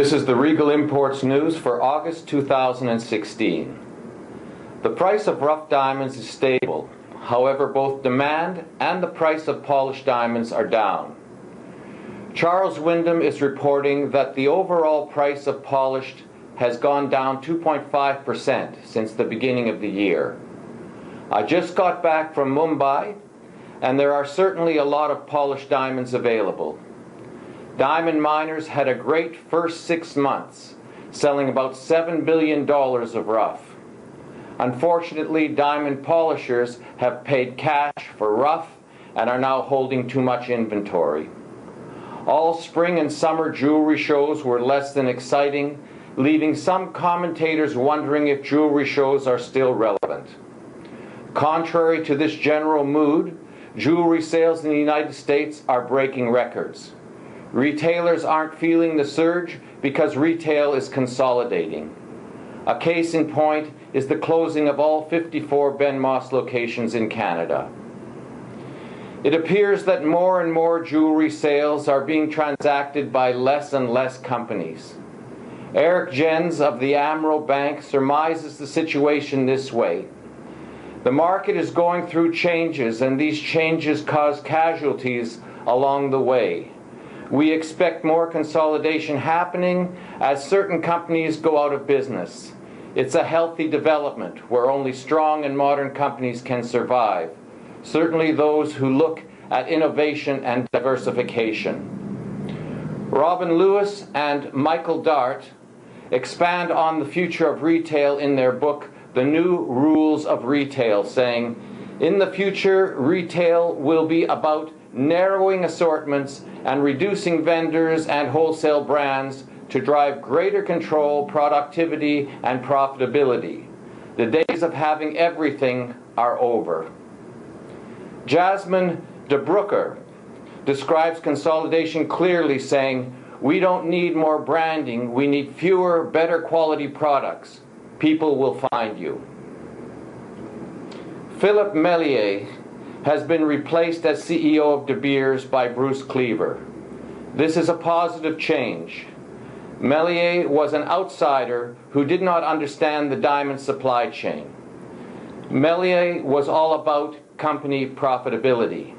This is the Regal Imports News for August 2016. The price of rough diamonds is stable. However, both demand and the price of polished diamonds are down. Charles Wyndham is reporting that the overall price of polished has gone down 2.5% since the beginning of the year. I just got back from Mumbai, and there are certainly a lot of polished diamonds available. Diamond miners had a great first 6 months, selling about $7 billion of rough. Unfortunately, diamond polishers have paid cash for rough and are now holding too much inventory. All spring and summer jewelry shows were less than exciting, leaving some commentators wondering if jewelry shows are still relevant. Contrary to this general mood, jewelry sales in the United States are breaking records. Retailers aren't feeling the surge because retail is consolidating. A case in point is the closing of all 54 Ben Moss locations in Canada. It appears that more and more jewelry sales are being transacted by less and less companies. Eric Jens of the Amro Bank surmises the situation this way. The market is going through changes, and these changes cause casualties along the way. We expect more consolidation happening as certain companies go out of business. It's a healthy development where only strong and modern companies can survive, certainly those who look at innovation and diversification. Robin Lewis and Michael Dart expand on the future of retail in their book, The New Rules of Retail, saying, "In the future, retail will be about narrowing assortments and reducing vendors and wholesale brands to drive greater control, productivity, and profitability. The days of having everything are over." Jasmine de Brooker describes consolidation clearly, saying, "We don't need more branding, we need fewer, better quality products. People will find you." Philip Mellier has been replaced as CEO of De Beers by Bruce Cleaver. This is a positive change. Mellier was an outsider who did not understand the diamond supply chain. Mellier was all about company profitability.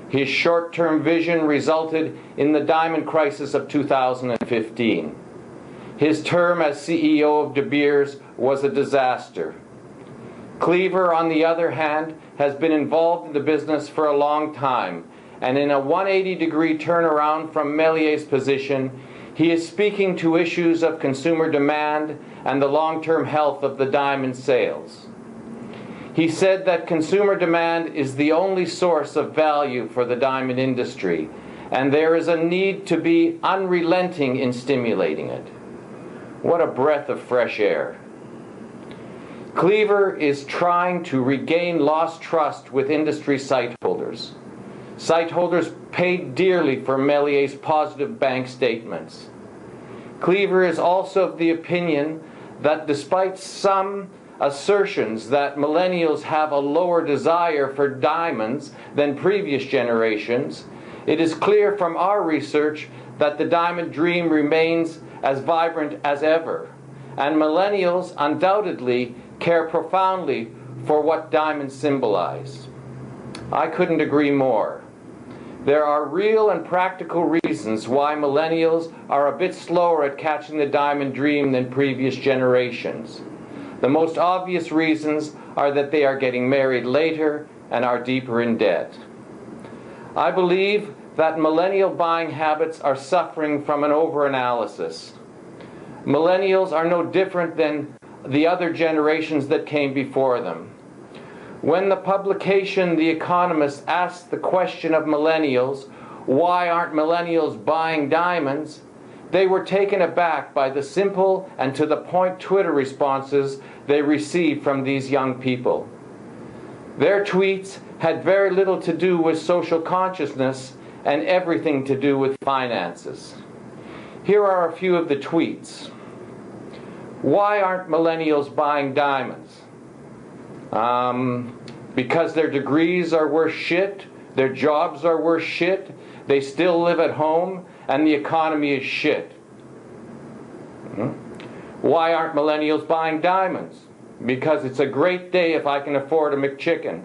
His short-term vision resulted in the diamond crisis of 2015. His term as CEO of De Beers was a disaster. Cleaver, on the other hand, has been involved in the business for a long time, and in a 180-degree turnaround from Mellier's position, he is speaking to issues of consumer demand and the long-term health of the diamond sales. He said that consumer demand is the only source of value for the diamond industry, and there is a need to be unrelenting in stimulating it. What a breath of fresh air. Cleaver is trying to regain lost trust with industry sightholders. Sightholders paid dearly for Mellier's positive bank statements. Cleaver is also of the opinion that despite some assertions that millennials have a lower desire for diamonds than previous generations, it is clear from our research that the diamond dream remains as vibrant as ever, and millennials undoubtedly care profoundly for what diamonds symbolize. I couldn't agree more. There are real and practical reasons why millennials are a bit slower at catching the diamond dream than previous generations. The most obvious reasons are that they are getting married later and are deeper in debt. I believe that millennial buying habits are suffering from an overanalysis. Millennials are no different than the other generations that came before them. When the publication The Economist asked the question of millennials, "Why aren't millennials buying diamonds?" they were taken aback by the simple and to the point Twitter responses they received from these young people. Their tweets had very little to do with social consciousness and everything to do with finances. Here are a few of the tweets. "Why aren't millennials buying diamonds?" Because their degrees are worth shit, their jobs are worth shit, they still live at home, and the economy is shit. Why aren't millennials buying diamonds? Because it's a great day if I can afford a McChicken.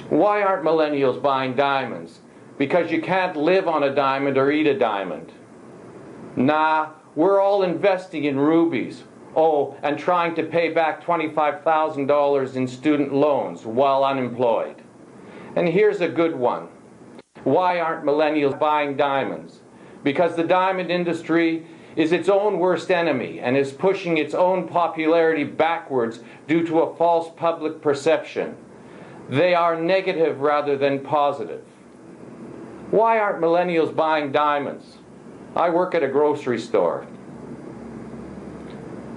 Why aren't millennials buying diamonds? Because you can't live on a diamond or eat a diamond. Nah, we're all investing in rubies. Oh, and trying to pay back $25,000 in student loans while unemployed. And here's a good one. Why aren't millennials buying diamonds? Because the diamond industry is its own worst enemy and is pushing its own popularity backwards due to a false public perception. They are negative rather than positive. Why aren't millennials buying diamonds? I work at a grocery store.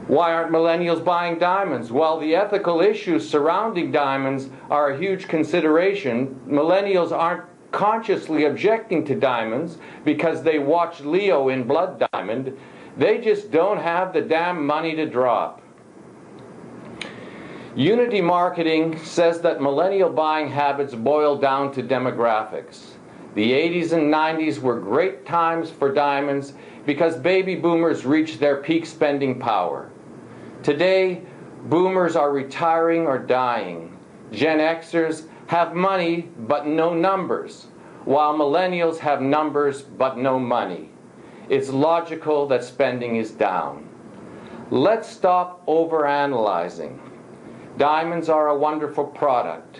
Why aren't millennials buying diamonds? While the ethical issues surrounding diamonds are a huge consideration, millennials aren't consciously objecting to diamonds because they watch Leo in Blood Diamond. They just don't have the damn money to drop. Unity Marketing says that millennial buying habits boil down to demographics. The 80s and 90s were great times for diamonds because baby boomers reached their peak spending power. Today, boomers are retiring or dying. Gen Xers have money but no numbers, while millennials have numbers but no money. It's logical that spending is down. Let's stop overanalyzing. Diamonds are a wonderful product.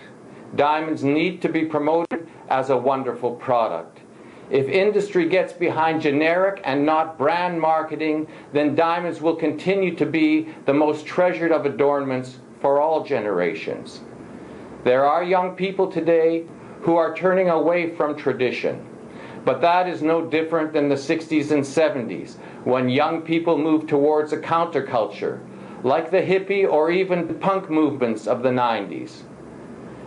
Diamonds need to be promoted as a wonderful product. If industry gets behind generic and not brand marketing, then diamonds will continue to be the most treasured of adornments for all generations. There are young people today who are turning away from tradition, but that is no different than the 60s and 70s, when young people moved towards a counterculture, like the hippie or even punk movements of the 90s.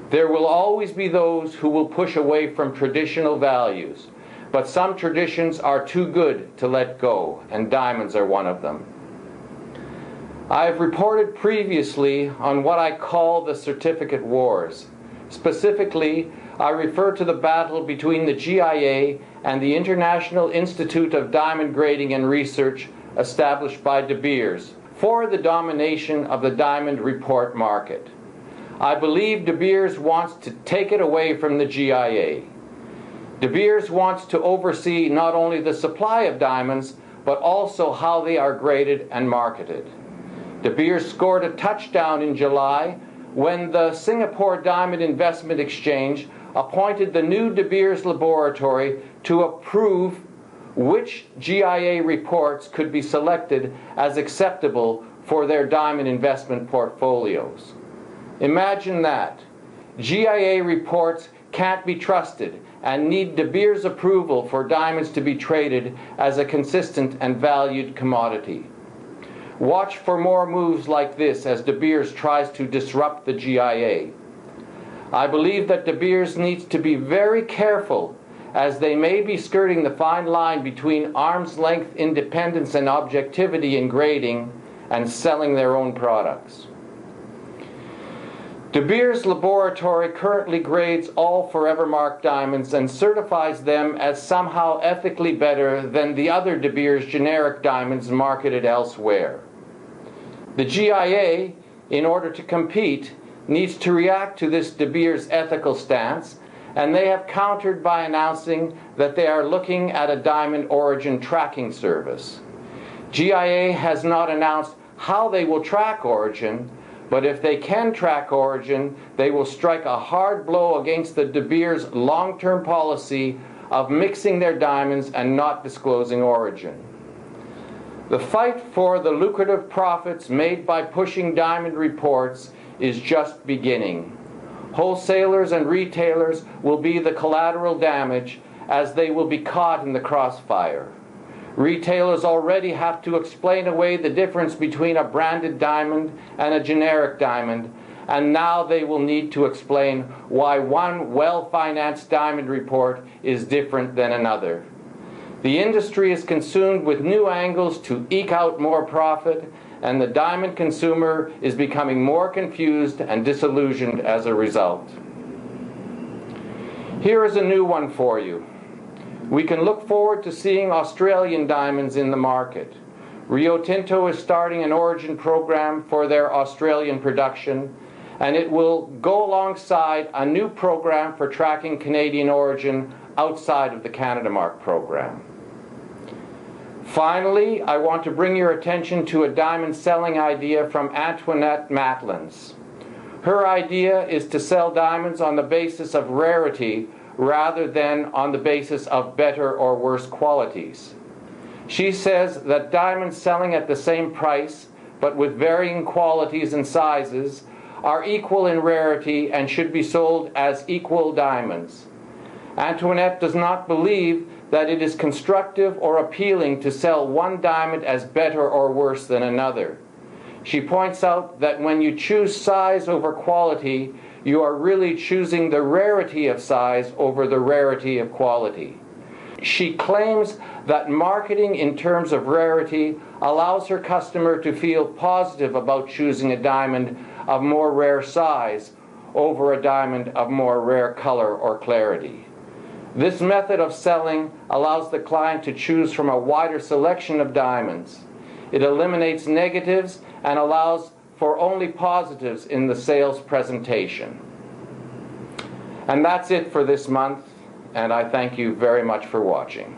There will always be those who will push away from traditional values, but some traditions are too good to let go, and diamonds are one of them. I have reported previously on what I call the certificate wars. Specifically, I refer to the battle between the GIA and the International Institute of Diamond Grading and Research, established by De Beers, for the domination of the diamond report market. I believe De Beers wants to take it away from the GIA. De Beers wants to oversee not only the supply of diamonds, but also how they are graded and marketed. De Beers scored a touchdown in July when the Singapore Diamond Investment Exchange appointed the new De Beers Laboratory to approve which GIA reports could be selected as acceptable for their diamond investment portfolios. Imagine that. GIA reports can't be trusted and need De Beers approval for diamonds to be traded as a consistent and valued commodity. Watch for more moves like this as De Beers tries to disrupt the GIA. I believe that De Beers needs to be very careful, as they may be skirting the fine line between arm's-length independence and objectivity in grading and selling their own products. De Beers Laboratory currently grades all Forever Mark diamonds and certifies them as somehow ethically better than the other De Beers generic diamonds marketed elsewhere. The GIA, in order to compete, needs to react to this De Beers ethical stance, and they have countered by announcing that they are looking at a diamond origin tracking service. GIA has not announced how they will track origin, but if they can track origin, they will strike a hard blow against the De Beers long-term policy of mixing their diamonds and not disclosing origin. The fight for the lucrative profits made by pushing diamond reports is just beginning. Wholesalers and retailers will be the collateral damage, as they will be caught in the crossfire. Retailers already have to explain away the difference between a branded diamond and a generic diamond, and now they will need to explain why one well-financed diamond report is different than another. The industry is consumed with new angles to eke out more profit, and the diamond consumer is becoming more confused and disillusioned as a result. Here is a new one for you. We can look forward to seeing Australian diamonds in the market. Rio Tinto is starting an origin program for their Australian production, and it will go alongside a new program for tracking Canadian origin outside of the Canada Mark program. Finally, I want to bring your attention to a diamond selling idea from Antoinette Matlins. Her idea is to sell diamonds on the basis of rarity rather than on the basis of better or worse qualities. She says that diamonds selling at the same price, but with varying qualities and sizes, are equal in rarity and should be sold as equal diamonds. Antoinette does not believe that it is constructive or appealing to sell one diamond as better or worse than another. She points out that when you choose size over quality, you are really choosing the rarity of size over the rarity of quality. She claims that marketing in terms of rarity allows her customer to feel positive about choosing a diamond of more rare size over a diamond of more rare color or clarity. This method of selling allows the client to choose from a wider selection of diamonds. It eliminates negatives and allows for only positives in the sales presentation. And that's it for this month, and I thank you very much for watching.